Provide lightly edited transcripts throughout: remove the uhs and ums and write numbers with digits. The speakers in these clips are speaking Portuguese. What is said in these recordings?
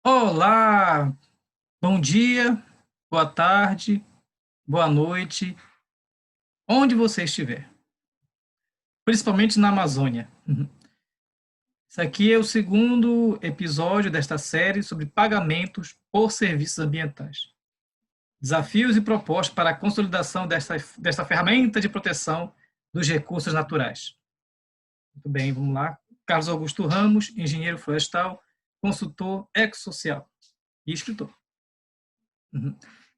Olá, bom dia, boa tarde, boa noite, onde você estiver, principalmente na Amazônia. Esse aqui é o segundo episódio desta série sobre pagamentos por serviços ambientais. Desafios e propostas para a consolidação desta ferramenta de proteção dos recursos naturais. Muito bem, vamos lá. Carlos Augusto Ramos, engenheiro florestal, consultor ecossocial e escritor.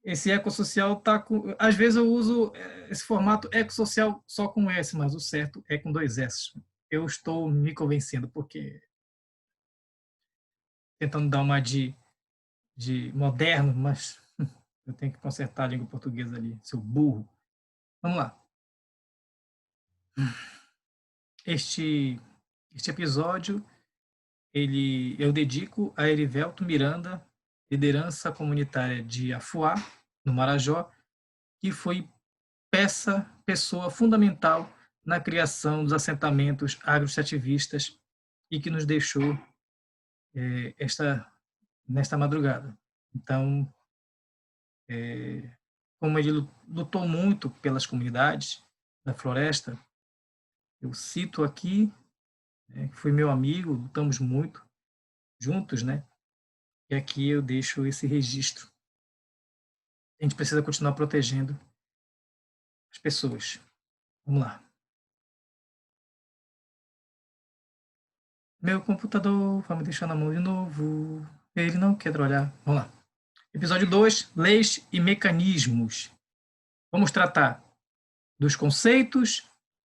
Esse ecossocial tá com. Às vezes eu uso esse formato ecossocial só com S, mas o certo é com dois S. Eu estou me convencendo, porque tentando dar uma de moderno, mas eu tenho que consertar a língua portuguesa ali, seu burro. Vamos lá. Este, este episódio eu dedico a Erivelto Miranda, liderança comunitária de Afuá, no Marajó, que foi pessoa fundamental na criação dos assentamentos agroextrativistas e que nos deixou nesta madrugada. Então, como ele lutou muito pelas comunidades da floresta, eu cito aqui, que foi meu amigo, lutamos muito juntos, né? E aqui eu deixo esse registro. A gente precisa continuar protegendo as pessoas. Vamos lá. Meu computador vai me deixar na mão de novo. Ele não quer olhar. Vamos lá. Episódio 2, leis e mecanismos. Vamos tratar dos conceitos,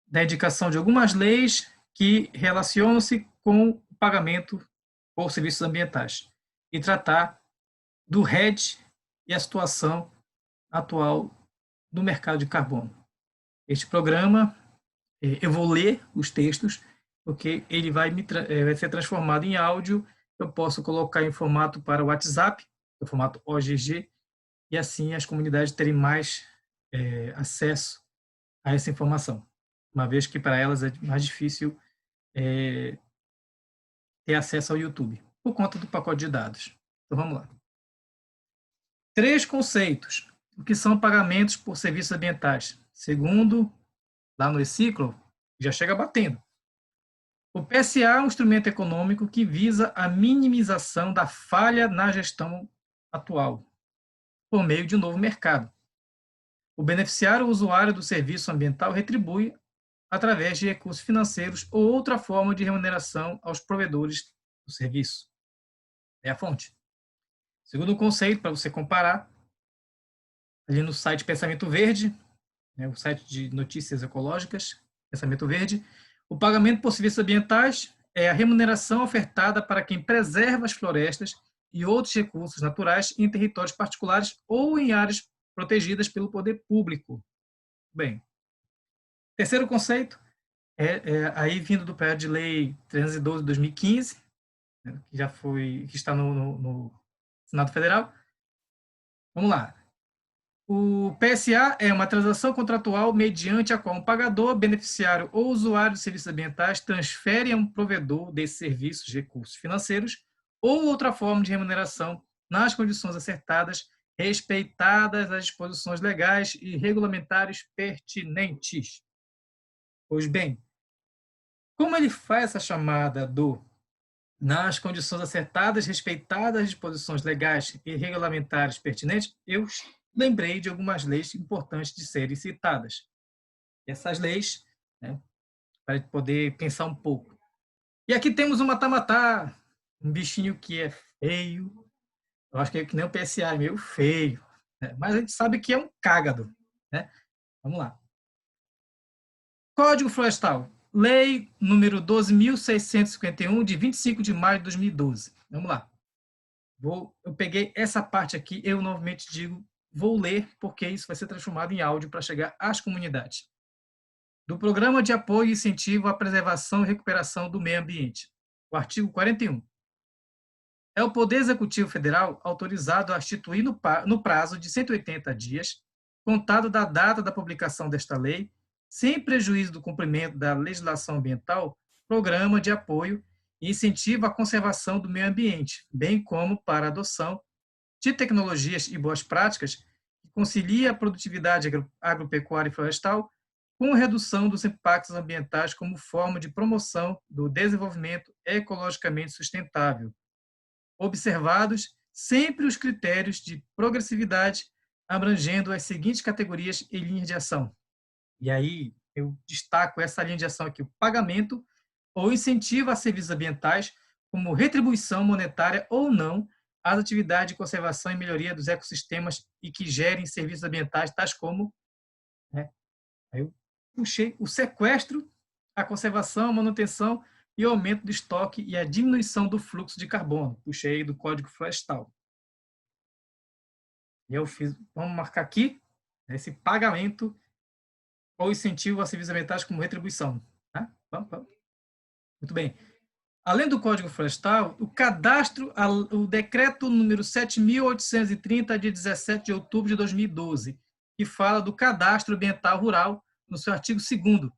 da indicação de algumas leis que relacionam-se com o pagamento por serviços ambientais e tratar do RED e a situação atual do mercado de carbono. Este programa, eu vou ler os textos, porque ele vai ser transformado em áudio. Eu posso colocar em formato para o WhatsApp, no formato OGG, e assim as comunidades terem mais acesso a essa informação, uma vez que para elas é mais difícil ter acesso ao YouTube, por conta do pacote de dados. Então vamos lá. 3 conceitos. O que são pagamentos por serviços ambientais? Segundo, lá no E-Ciclo, já chega batendo. O PSA é um instrumento econômico que visa a minimização da falha na gestão atual, por meio de um novo mercado. O beneficiário ou usuário do serviço ambiental retribui através de recursos financeiros ou outra forma de remuneração aos provedores do serviço. É a fonte. Segundo conceito, para você comparar, ali no site Pensamento Verde, o site de notícias ecológicas, Pensamento Verde, o pagamento por serviços ambientais é a remuneração ofertada para quem preserva as florestas e outros recursos naturais em territórios particulares ou em áreas protegidas pelo poder público. Bem, terceiro conceito aí vindo do projeto de lei 312 de 2015, que está no Senado Federal. Vamos lá. O PSA é uma transação contratual mediante a qual um pagador, beneficiário ou usuário de serviços ambientais transfere a um provedor desses serviços recursos financeiros ou outra forma de remuneração nas condições acertadas, respeitadas as disposições legais e regulamentares pertinentes. Pois bem, como ele faz essa chamada do nas condições acertadas, respeitadas as disposições legais e regulamentares pertinentes, eu lembrei de algumas leis importantes de serem citadas. Essas leis, para poder pensar um pouco. E aqui temos o mata-mata, um bichinho que é feio, eu acho que é que nem o PSA, é meio feio, né? Mas a gente sabe que é um cágado. Né? Vamos lá. Código Florestal, Lei número 12.651, de 25 de maio de 2012. Vamos lá. Eu peguei essa parte aqui, eu novamente digo, vou ler, porque isso vai ser transformado em áudio para chegar às comunidades. Do Programa de Apoio e Incentivo à Preservação e Recuperação do Meio Ambiente. O artigo 41. É o Poder Executivo Federal autorizado a instituir no prazo de 180 dias, contado da data da publicação desta lei, sem prejuízo do cumprimento da legislação ambiental, programa de apoio e incentiva a conservação do meio ambiente, bem como para a adoção de tecnologias e boas práticas que concilia a produtividade agropecuária e florestal com redução dos impactos ambientais como forma de promoção do desenvolvimento ecologicamente sustentável. Observados sempre os critérios de progressividade, abrangendo as seguintes categorias e linhas de ação. E aí eu destaco essa linha de ação aqui: o pagamento ou incentivo a serviços ambientais como retribuição monetária ou não às atividades de conservação e melhoria dos ecossistemas e que gerem serviços ambientais, tais como, né, aí eu puxei o sequestro, a conservação, a manutenção e o aumento do estoque e a diminuição do fluxo de carbono. Puxei do Código Florestal. E eu fiz, vamos marcar aqui, esse pagamento ou incentivo a serviços ambientais como retribuição. Tá? Vamos. Muito bem. Além do Código Florestal, o cadastro, o decreto número 7.830, de 17 de outubro de 2012, que fala do cadastro ambiental rural, no seu artigo 2º.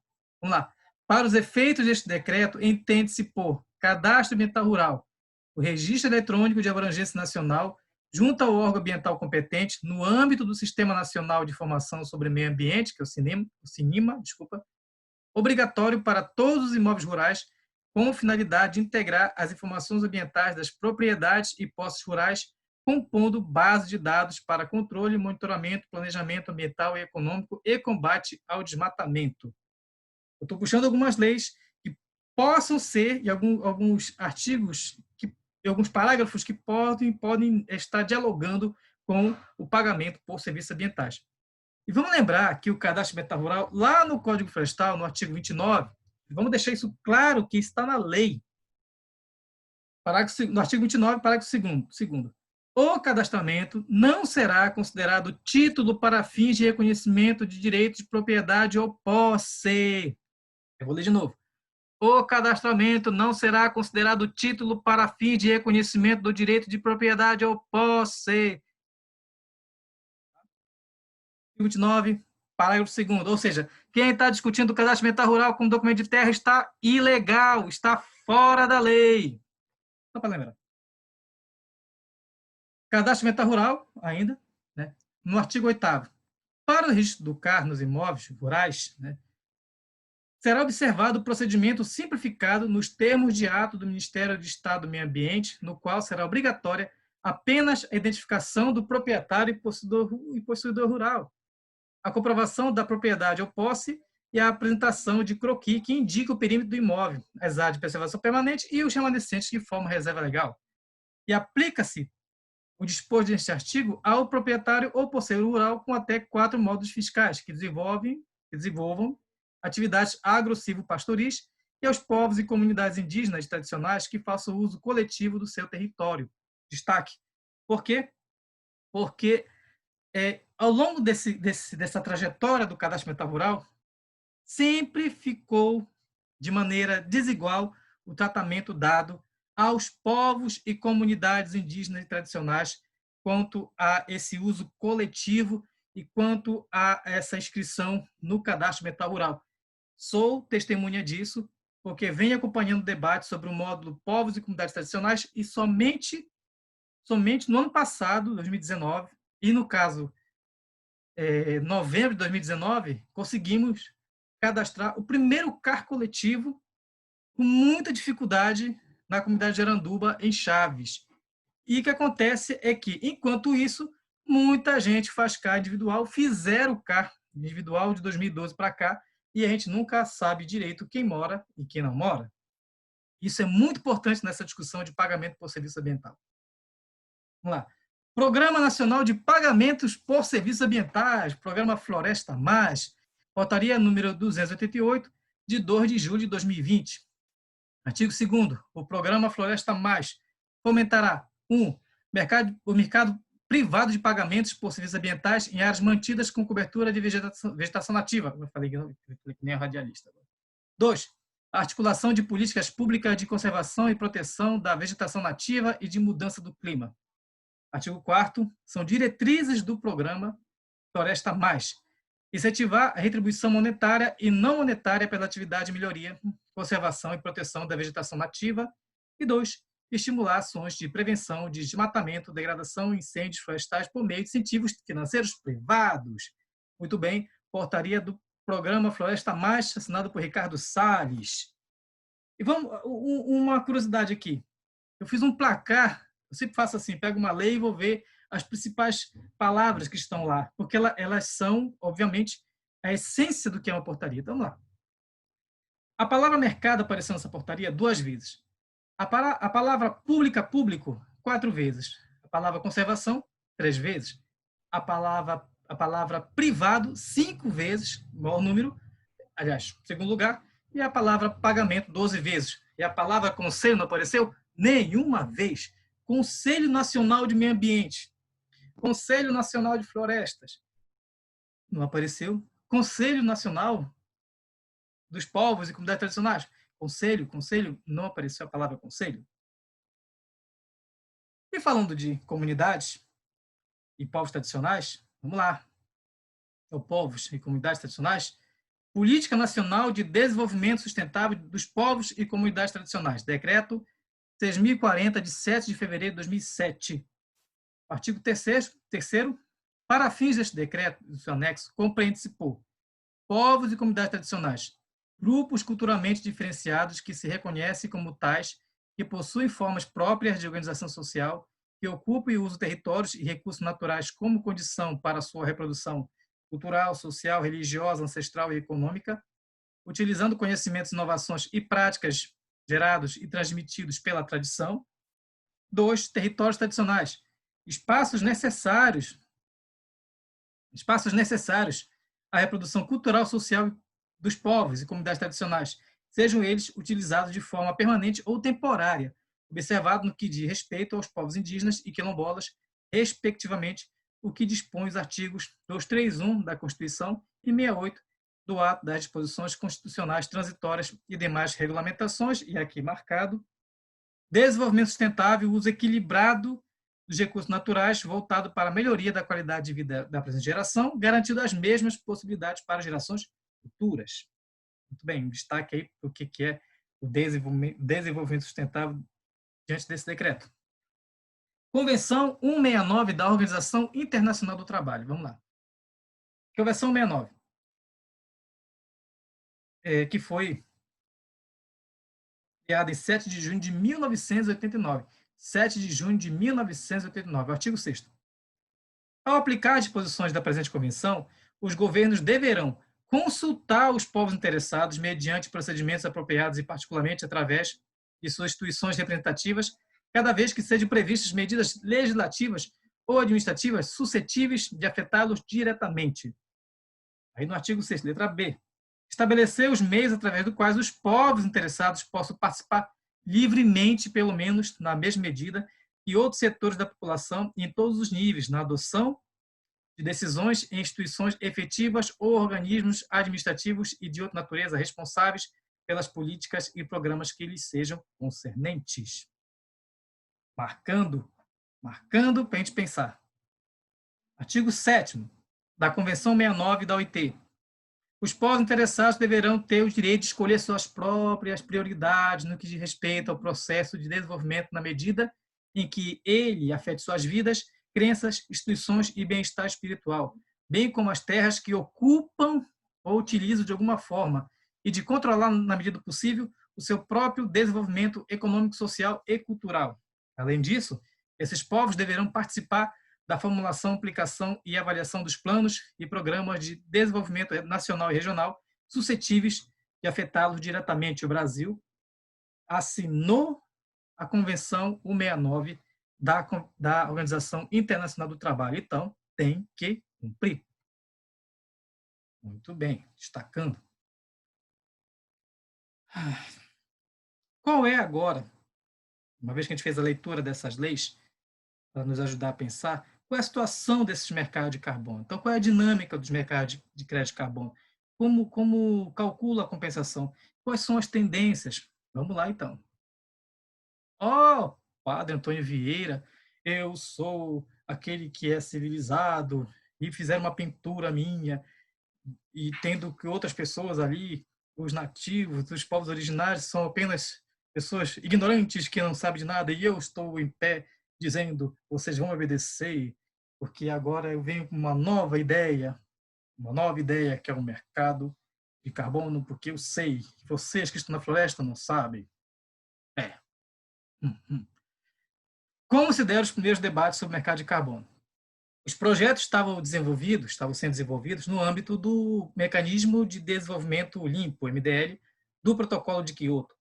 Vamos lá. Para os efeitos deste decreto, entende-se por cadastro ambiental rural o registro eletrônico de abrangência nacional junto ao órgão ambiental competente no âmbito do Sistema Nacional de Informação sobre Meio Ambiente, que é o SINIMA, obrigatório para todos os imóveis rurais, com finalidade de integrar as informações ambientais das propriedades e posses rurais, compondo base de dados para controle, monitoramento, planejamento ambiental e econômico e combate ao desmatamento. Eu estou puxando algumas leis que possam ser, e alguns artigos, alguns parágrafos que podem estar dialogando com o pagamento por serviços ambientais. E vamos lembrar que o cadastro ambiental rural, lá no Código Florestal, no artigo 29, vamos deixar isso claro que está na lei. No artigo 29, parágrafo 2º. O cadastramento não será considerado título para fins de reconhecimento de direitos de propriedade ou posse. Eu vou ler de novo. O cadastramento não será considerado título para fins de reconhecimento do direito de propriedade ou posse. 29, parágrafo 2º. Ou seja, quem está discutindo o cadastro ambiental rural como documento de terra está ilegal, está fora da lei. Só para lembrar. Cadastro ambiental rural, ainda, né, no artigo 8º. Para o registro do CAR nos imóveis rurais, né, será observado o procedimento simplificado nos termos de ato do Ministério de Estado do Meio Ambiente, no qual será obrigatória apenas a identificação do proprietário e possuidor rural, a comprovação da propriedade ou posse e a apresentação de croquis que indica o perímetro do imóvel, as áreas de preservação permanente e os remanescentes que formam reserva legal. E aplica-se o disposto deste artigo ao proprietário ou posseiro rural com até 4 módulos fiscais que desenvolvam atividades agro-silvo-pastoris e aos povos e comunidades indígenas tradicionais que façam uso coletivo do seu território. Destaque. Por quê? Porque ao longo dessa trajetória do cadastro ambiental rural, sempre ficou de maneira desigual o tratamento dado aos povos e comunidades indígenas e tradicionais quanto a esse uso coletivo e quanto a essa inscrição no cadastro ambiental rural. Sou testemunha disso, porque venho acompanhando o debate sobre o módulo povos e comunidades tradicionais e somente no ano passado, 2019, e no caso, novembro de 2019, conseguimos cadastrar o primeiro CAR coletivo com muita dificuldade na comunidade de Aranduba, em Chaves. E o que acontece é que, enquanto isso, muita gente faz CAR individual, fizeram o CAR individual de 2012 para cá, e a gente nunca sabe direito quem mora e quem não mora. Isso é muito importante nessa discussão de pagamento por serviço ambiental. Vamos lá. Programa Nacional de Pagamentos por Serviços Ambientais, Programa Floresta Mais, portaria número 288, de 2 de julho de 2020. Artigo 2º. O Programa Floresta Mais fomentará o mercado privado de pagamentos por serviços ambientais em áreas mantidas com cobertura de vegetação nativa. Eu falei que nem a radialista. 2. A articulação de políticas públicas de conservação e proteção da vegetação nativa e de mudança do clima. Artigo 4º. São diretrizes do Programa Floresta Mais. Incentivar a retribuição monetária e não monetária pela atividade de melhoria, conservação e proteção da vegetação nativa E 2, estimular ações de prevenção de desmatamento, degradação e incêndios florestais por meio de incentivos financeiros privados. Muito bem, portaria do Programa Floresta Mais, assinado por Ricardo Salles. E vamos, uma curiosidade aqui. Eu fiz um placar, eu sempre faço assim, pego uma lei e vou ver as principais palavras que estão lá, porque elas são, obviamente, a essência do que é uma portaria. Então, vamos lá. A palavra mercado apareceu nessa portaria 2 vezes. A palavra pública, público, 4 vezes. A palavra conservação, 3 vezes. A palavra privado, 5 vezes, maior número, aliás, segundo lugar. E a palavra pagamento, 12 vezes. E a palavra conselho não apareceu nenhuma vez. Conselho Nacional de Meio Ambiente. Conselho Nacional de Florestas. Não apareceu. Conselho Nacional dos Povos e Comunidades Tradicionais. Conselho, não apareceu a palavra conselho. E falando de comunidades e povos tradicionais, vamos lá. Então, povos e comunidades tradicionais, Política Nacional de Desenvolvimento Sustentável dos Povos e Comunidades Tradicionais, Decreto 6.040, de 7 de fevereiro de 2007. Artigo 3º, para fins deste decreto, do seu anexo, compreende-se por povos e comunidades tradicionais, grupos culturalmente diferenciados que se reconhecem como tais, que possuem formas próprias de organização social, que ocupam e usam territórios e recursos naturais como condição para sua reprodução cultural, social, religiosa, ancestral e econômica, utilizando conhecimentos, inovações e práticas gerados e transmitidos pela tradição. 2, territórios tradicionais, espaços necessários à reprodução cultural, social dos povos e comunidades tradicionais, sejam eles utilizados de forma permanente ou temporária, observado no que diz respeito aos povos indígenas e quilombolas, respectivamente, o que dispõe os artigos 231 da Constituição e 68 do ato das disposições constitucionais transitórias e demais regulamentações, e aqui marcado, desenvolvimento sustentável, uso equilibrado dos recursos naturais, voltado para a melhoria da qualidade de vida da presente geração, garantindo as mesmas possibilidades para gerações futuras. Muito bem, destaque aí o que é o desenvolvimento sustentável diante desse decreto. Convenção 169 da Organização Internacional do Trabalho. Vamos lá. Convenção 169, que foi criada em 7 de junho de 1989. 7 de junho de 1989, artigo 6º. Ao aplicar as disposições da presente convenção, os governos deverão consultar os povos interessados mediante procedimentos apropriados e particularmente através de suas instituições representativas, cada vez que sejam previstas medidas legislativas ou administrativas suscetíveis de afetá-los diretamente. Aí no artigo 6º, letra B, estabelecer os meios através dos quais os povos interessados possam participar livremente, pelo menos na mesma medida, que outros setores da população em todos os níveis, na adoção de decisões em instituições efetivas ou organismos administrativos e de outra natureza responsáveis pelas políticas e programas que lhes sejam concernentes. Marcando para a gente pensar. Artigo 7º da Convenção 69 da OIT. Os povos interessados deverão ter o direito de escolher suas próprias prioridades no que diz respeito ao processo de desenvolvimento na medida em que ele afete suas vidas, crenças, instituições e bem-estar espiritual, bem como as terras que ocupam ou utilizam de alguma forma, e de controlar, na medida do possível, o seu próprio desenvolvimento econômico, social e cultural. Além disso, esses povos deverão participar da formulação, aplicação e avaliação dos planos e programas de desenvolvimento nacional e regional suscetíveis de afetá-los diretamente. O Brasil assinou a Convenção 169 da Organização Internacional do Trabalho, então tem que cumprir. Muito bem, destacando. Qual é agora, uma vez que a gente fez a leitura dessas leis, para nos ajudar a pensar, qual é a situação desses mercados de carbono? Então, qual é a dinâmica dos mercados de crédito de carbono? Como calcula a compensação? Quais são as tendências? Vamos lá, então. Padre Antônio Vieira, eu sou aquele que é civilizado, e fizeram uma pintura minha, e tendo que outras pessoas ali, os nativos, os povos originários, são apenas pessoas ignorantes que não sabem de nada, e eu estou em pé dizendo, vocês vão obedecer, porque agora eu venho com uma nova ideia que é o mercado de carbono, porque eu sei que vocês que estão na floresta não sabem. É. Como se deram os primeiros debates sobre o mercado de carbono? Os projetos estavam sendo desenvolvidos no âmbito do Mecanismo de Desenvolvimento Limpo, MDL, do Protocolo de Quioto,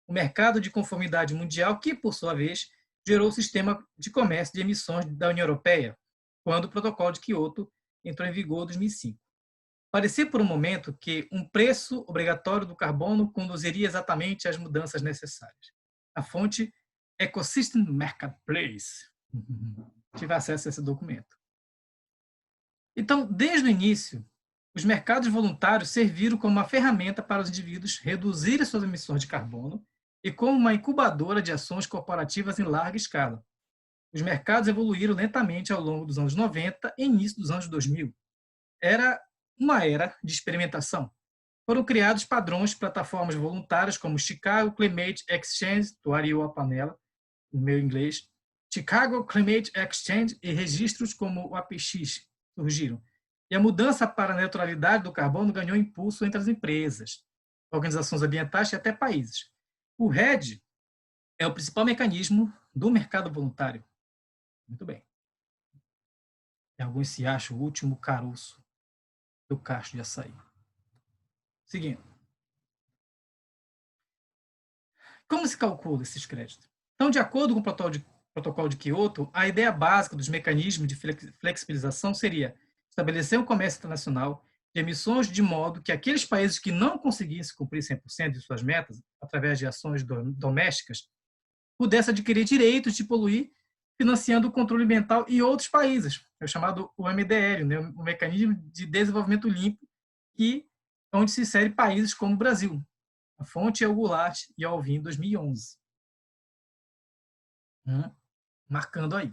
o mercado de conformidade mundial que, por sua vez, gerou o sistema de comércio de emissões da União Europeia, quando o Protocolo de Quioto entrou em vigor em 2005. Parecia por um momento que um preço obrigatório do carbono conduziria exatamente às mudanças necessárias. A fonte Ecosystem Marketplace. Tive acesso a esse documento. Então, desde o início, os mercados voluntários serviram como uma ferramenta para os indivíduos reduzirem suas emissões de carbono e como uma incubadora de ações corporativas em larga escala. Os mercados evoluíram lentamente ao longo dos anos 90 e início dos anos 2000. Era uma era de experimentação. Foram criados padrões de plataformas voluntárias como Chicago Climate Exchange, tu ariou a panela, no meu inglês, Chicago Climate Exchange e registros como o APX surgiram. E a mudança para a neutralidade do carbono ganhou impulso entre as empresas, organizações ambientais e até países. O RED é o principal mecanismo do mercado voluntário. Muito bem. E alguns se acham o último caroço do cacho de açaí. Seguindo. Como se calcula esses créditos? Então, de acordo com o protocolo de Quioto, a ideia básica dos mecanismos de flexibilização seria estabelecer um comércio internacional de emissões de modo que aqueles países que não conseguissem cumprir 100% de suas metas, através de ações domésticas, pudessem adquirir direitos de poluir, financiando o controle ambiental em outros países. É o chamado MDL, né? O Mecanismo de Desenvolvimento Limpo, e onde se insere países como o Brasil. A fonte é o Goulart e Alvim, 2011. Marcando aí.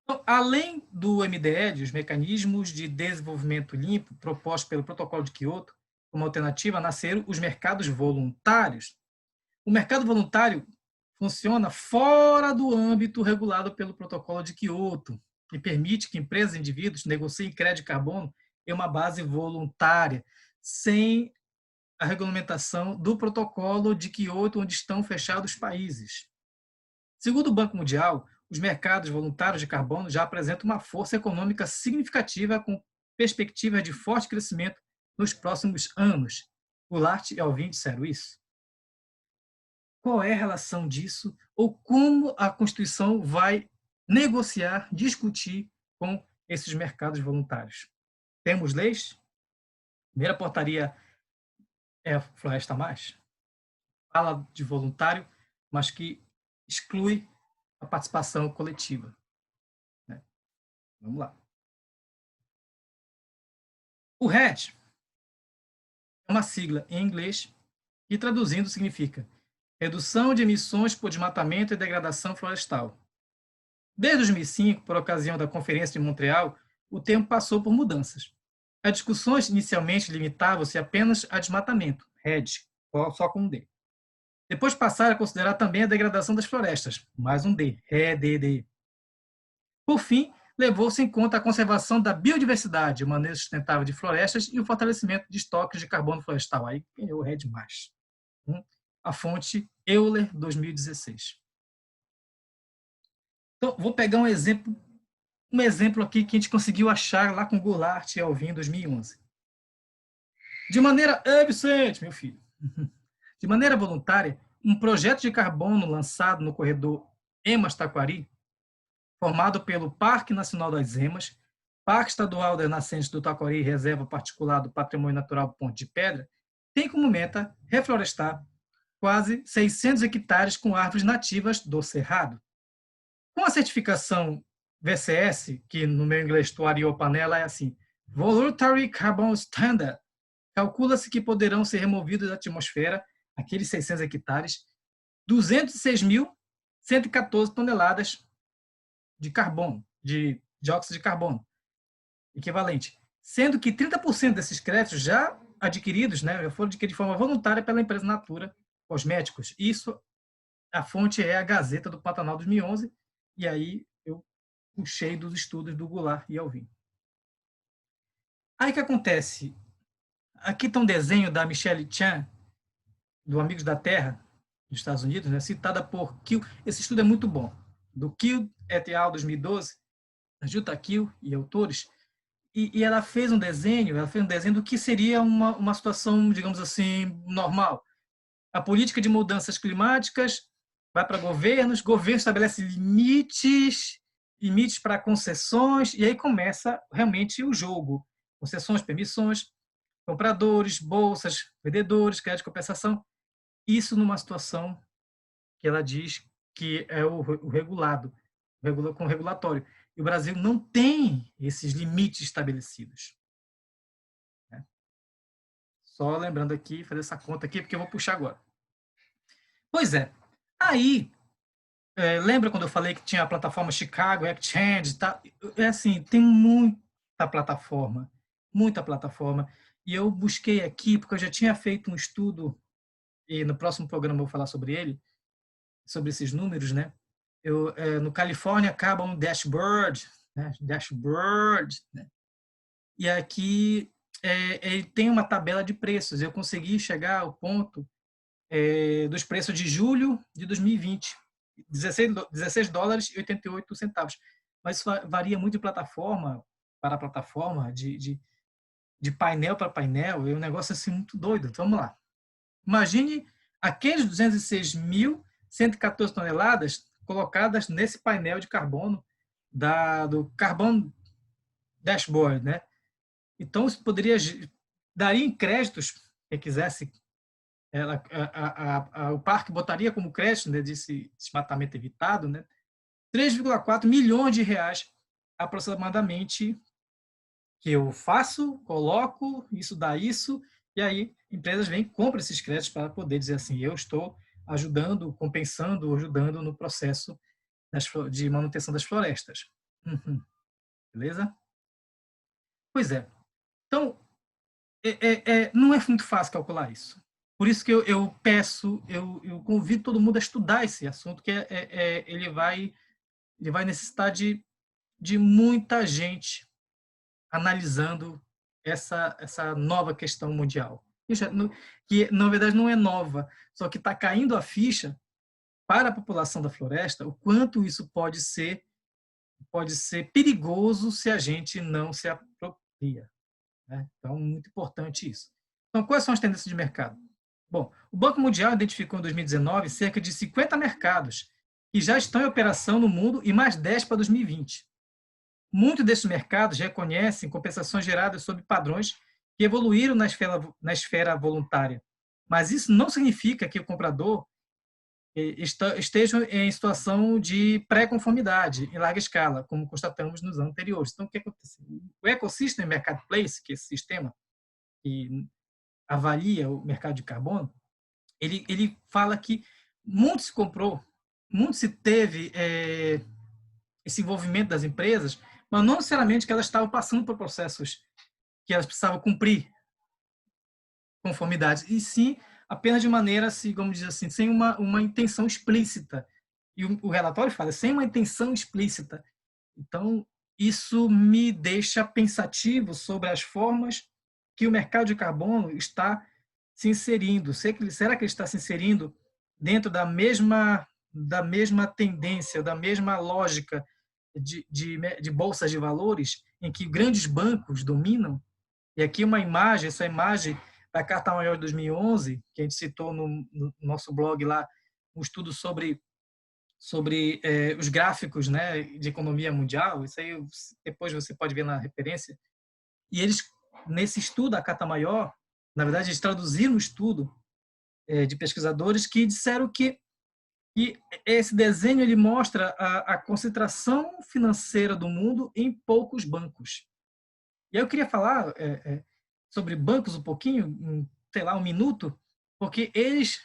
Então, além do MDL, os mecanismos de desenvolvimento limpo propostos pelo Protocolo de Quioto, como alternativa, nasceram os mercados voluntários. O mercado voluntário funciona fora do âmbito regulado pelo Protocolo de Quioto e permite que empresas e indivíduos negociem crédito de carbono em uma base voluntária, sem a regulamentação do Protocolo de Quioto, onde estão fechados os países. Segundo o Banco Mundial, os mercados voluntários de carbono já apresentam uma força econômica significativa com perspectivas de forte crescimento nos próximos anos. Goulart e Alvim disseram isso. Qual é a relação disso ou como a Constituição vai negociar, discutir com esses mercados voluntários? Temos leis? A primeira portaria é a Floresta Mais. Fala de voluntário, mas que exclui a participação coletiva. Vamos lá. O RED é uma sigla em inglês que, traduzindo, significa Redução de Emissões por Desmatamento e Degradação Florestal. Desde 2005, por ocasião da Conferência de Montreal, o termo passou por mudanças. As discussões inicialmente limitavam-se apenas a desmatamento, RED, só com um D. Depois passaram a considerar também a degradação das florestas, mais um D, REDD. Por fim, levou-se em conta a conservação da biodiversidade, o manejo sustentável de florestas e o fortalecimento de estoques de carbono florestal. Aí ganhou o RED+. A fonte Euler, 2016. Então, vou pegar um exemplo aqui que a gente conseguiu achar lá com Goulart e Alvim, em 2011. De maneira... Vicente, meu filho. De maneira voluntária, um projeto de carbono lançado no corredor Emas-Taquari, formado pelo Parque Nacional das Emas, Parque Estadual das Nascentes do Taquari e Reserva Particular do Patrimônio Natural Ponte de Pedra, tem como meta reflorestar quase 600 hectares com árvores nativas do Cerrado. Com a certificação VCS, que no meu inglês tuariou panela é assim, Voluntary Carbon Standard, calcula-se que poderão ser removidos da atmosfera, aqueles 600 hectares, 206.114 toneladas de carbono, de dióxido de carbono, equivalente. Sendo que 30% desses créditos já adquiridos, foram adquiridos de forma voluntária pela empresa Natura, cosméticos. Isso, a fonte é a Gazeta do Pantanal 2011, e aí eu puxei dos estudos do Goulart e Alvim. Aí o que acontece? Aqui está um desenho da Michelle Chan, do Amigos da Terra, dos Estados Unidos, né, citada por Kiel. Esse estudo é muito bom. Do Kiel et al. 2012, Jutta Kiel e autores, e ela fez um desenho do que seria uma situação, digamos assim, normal. A política de mudanças climáticas vai para governos, governo estabelece limites para concessões, e aí começa realmente o jogo. Concessões, permissões, compradores, bolsas, vendedores, crédito de compensação. Isso numa situação que ela diz que é o regulado, com o regulatório. E o Brasil não tem esses limites estabelecidos. Só lembrando aqui, fazer essa conta aqui, porque eu vou puxar agora. Pois é. Aí, lembra quando eu falei que tinha a plataforma Chicago, Exchange, tá? É assim, tem muita plataforma. E eu busquei aqui, porque eu já tinha feito um estudo, e no próximo programa eu vou falar sobre ele, sobre esses números, né? No Califórnia Carbon Dashboard, né? Né? E aqui ele tem uma tabela de preços. Eu consegui chegar ao ponto dos preços de julho de 2020, 16 dólares e 88 centavos. Mas isso varia muito de plataforma para plataforma, de painel para painel, é um negócio assim muito doido. Então, vamos lá. Imagine aqueles 206.114 toneladas colocadas nesse painel de carbono do Carbon Dashboard, né? Então, isso daria em créditos, quem quisesse, o parque botaria como crédito, né, desse desmatamento evitado, né, 3,4 milhões de reais aproximadamente, que eu faço, coloco, isso dá isso, e aí empresas vêm e compram esses créditos para poder dizer assim, eu estou ajudando, compensando, ajudando no processo de manutenção das florestas. Uhum. Beleza? Pois é. Então, não é muito fácil calcular isso. Por isso que eu convido todo mundo a estudar esse assunto, que ele vai necessitar de muita gente analisando essa nova questão mundial. Que, na verdade, não é nova, só que está caindo a ficha para a população da floresta o quanto isso pode ser perigoso se a gente não se apropria. Né? Então, muito importante isso. Então, quais são as tendências de mercado? Bom, o Banco Mundial identificou em 2019 cerca de 50 mercados que já estão em operação no mundo e mais 10 para 2020. Muitos desses mercados reconhecem compensações geradas sob padrões que evoluíram na esfera voluntária. Mas isso não significa que o comprador esteja em situação de pré-conformidade em larga escala, como constatamos nos anos anteriores. Então, o que acontece? O Ecosystem Marketplace, que é esse sistema que avalia o mercado de carbono, ele fala que muito se comprou, muito se teve esse envolvimento das empresas, mas não necessariamente que elas estavam passando por processos que elas precisavam cumprir conformidades, e sim apenas de maneira, assim, como diz assim, sem uma intenção explícita. E o relatório fala, sem uma intenção explícita. Então, isso me deixa pensativo sobre as formas que o mercado de carbono está se inserindo. Será que ele está se inserindo dentro da mesma tendência, da mesma lógica de bolsas de valores, em que grandes bancos dominam? E aqui essa imagem da Carta Maior de 2011, que a gente citou no nosso blog lá, um estudo sobre os gráficos, né, de economia mundial. Isso aí depois você pode ver na referência. E eles, nesse estudo, a Carta Maior, na verdade, eles traduziram o estudo de pesquisadores que disseram que esse desenho ele mostra a concentração financeira do mundo em poucos bancos. E aí eu queria falar sobre bancos um pouquinho, sei lá, um minuto, porque eles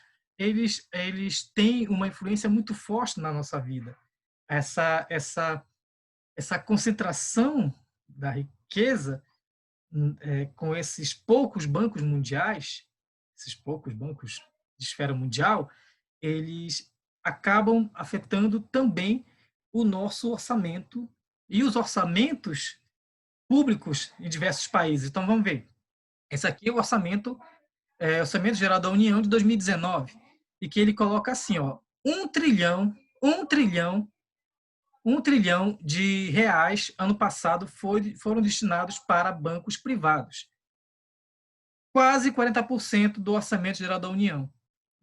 têm uma influência muito forte na nossa vida. Essa concentração da riqueza com esses poucos bancos mundiais, esses poucos bancos de esfera mundial, eles acabam afetando também o nosso orçamento e os orçamentos públicos em diversos países. Então, vamos ver. Esse aqui é o Orçamento Geral da União de 2019, e que ele coloca assim, ó, 1 trilhão de reais ano passado foram destinados para bancos privados. Quase 40% do Orçamento Geral da União.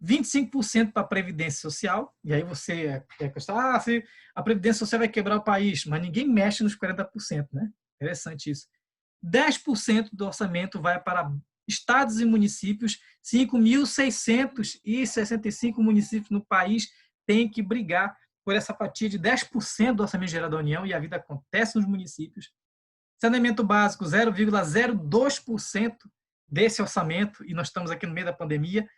25% para a Previdência Social, e aí você quer questionar, se a Previdência Social vai quebrar o país, mas ninguém mexe nos 40%, né? Interessante isso. 10% do orçamento vai para estados e municípios, 5.665 municípios no país têm que brigar por essa fatia de 10% do Orçamento Geral da União, e a vida acontece nos municípios. Saneamento básico, 0,02% desse orçamento, e nós estamos aqui no meio da pandemia.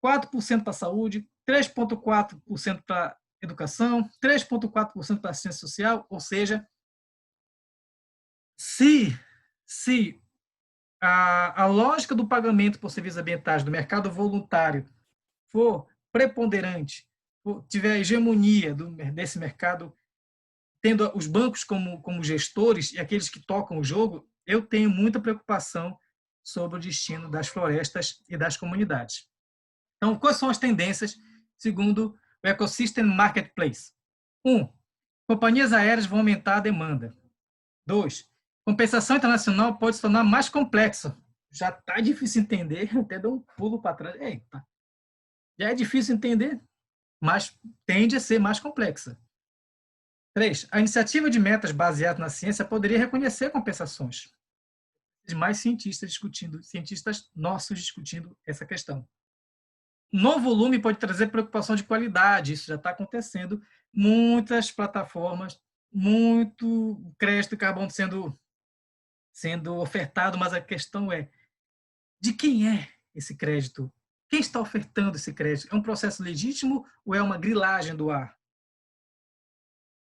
4% para a saúde, 3,4% para a educação, 3,4% para a assistência social, ou seja, se a lógica do pagamento por serviços ambientais do mercado voluntário for preponderante, tiver a hegemonia desse mercado, tendo os bancos como gestores e aqueles que tocam o jogo, eu tenho muita preocupação sobre o destino das florestas e das comunidades. Então, quais são as tendências segundo o Ecosystem Marketplace? 1. Companhias aéreas vão aumentar a demanda. 2. Compensação internacional pode se tornar mais complexa. Já está difícil entender, até dou um pulo para trás. Eita. Já é difícil entender, mas tende a ser mais complexa. 3. A iniciativa de metas baseada na ciência poderia reconhecer compensações. De mais cientistas nossos discutindo essa questão. No volume pode trazer preocupação de qualidade, isso já está acontecendo. Muitas plataformas, muito crédito de carbono sendo ofertado, mas a questão é, de quem é esse crédito? Quem está ofertando esse crédito? É um processo legítimo ou é uma grilagem do ar?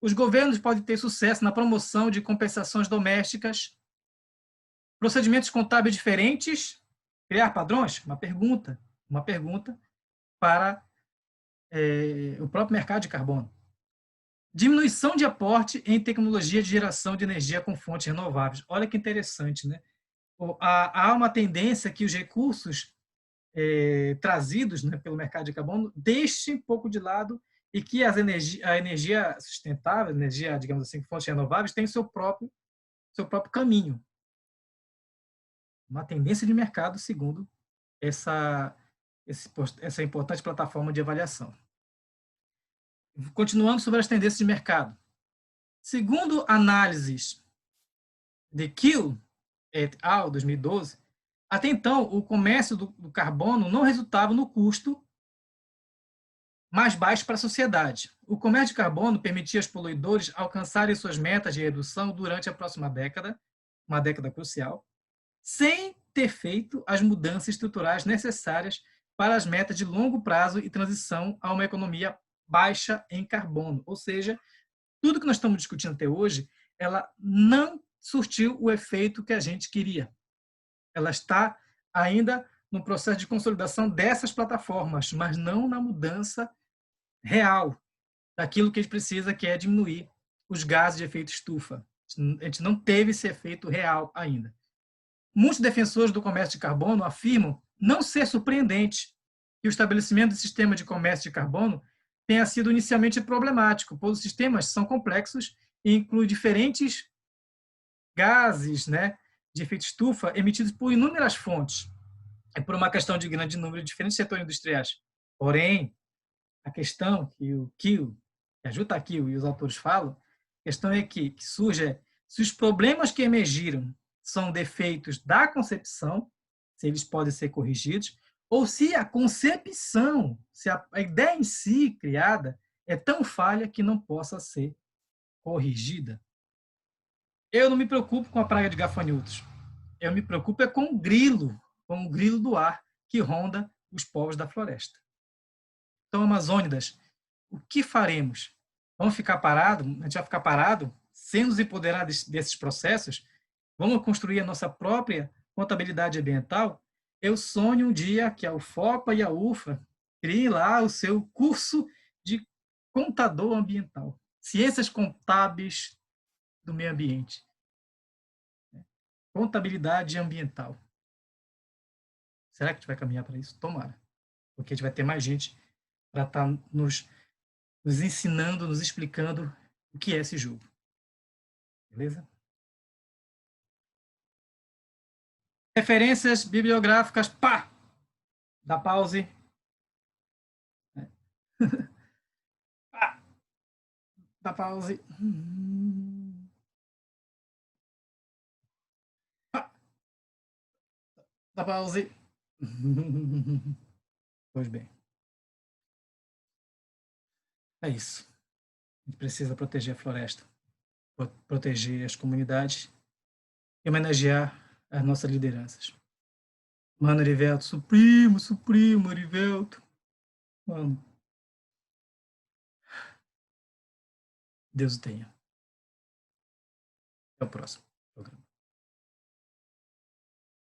Os governos podem ter sucesso na promoção de compensações domésticas, procedimentos contábeis diferentes, criar padrões? Uma pergunta para o próprio mercado de carbono. Diminuição de aporte em tecnologia de geração de energia com fontes renováveis. Olha que interessante, né? Há uma tendência que os recursos trazidos, né, pelo mercado de carbono deixem um pouco de lado, e que a energia sustentável, energia, digamos assim, fontes renováveis, tem seu próprio caminho. Uma tendência de mercado, segundo essa importante plataforma de avaliação. Continuando sobre as tendências de mercado. Segundo análises de Kiel et al., 2012, até então, o comércio do carbono não resultava no custo mais baixo para a sociedade. O comércio de carbono permitia aos poluidores alcançarem suas metas de redução durante a próxima década, uma década crucial, sem ter feito as mudanças estruturais necessárias para as metas de longo prazo e transição a uma economia baixa em carbono. Ou seja, tudo que nós estamos discutindo até hoje, ela não surtiu o efeito que a gente queria. Ela está ainda no processo de consolidação dessas plataformas, mas não na mudança real daquilo que a gente precisa, que é diminuir os gases de efeito estufa. A gente não teve esse efeito real ainda. Muitos defensores do comércio de carbono afirmam não ser surpreendente que o estabelecimento do sistema de comércio de carbono tenha sido inicialmente problemático, pois os sistemas são complexos e incluem diferentes gases, né, de efeito estufa emitidos por inúmeras fontes. É por uma questão de grande número de diferentes setores industriais. Porém, a questão que o Kiel, que a Jutta Kiel e os autores falam, a questão é que surge se os problemas que emergiram são defeitos da concepção, se eles podem ser corrigidos, ou se a concepção, se a ideia em si criada é tão falha que não possa ser corrigida. Eu não me preocupo com a praga de gafanhotos. Eu me preocupo com o grilo do ar que ronda os povos da floresta. Então, amazônidas, o que faremos? Vamos ficar parados? A gente vai ficar parado sem nos empoderar desses processos? Vamos construir a nossa própria contabilidade ambiental? Eu sonho um dia que a UFOPA e a UFA Crie lá o seu curso de contador ambiental. Ciências contábeis do meio ambiente. Contabilidade ambiental. Será que a gente vai caminhar para isso? Tomara. Porque a gente vai ter mais gente para estar nos ensinando, nos explicando o que é esse jogo. Beleza? Referências bibliográficas, pá! Dá pause. Pá! Dá pause. Pá! Dá pause. Pois bem. É isso. A gente precisa proteger a floresta, proteger as comunidades e homenagear as nossas lideranças. Mano, Erivelto, supremo, Erivelto. Mano, Deus o tenha. Até o próximo.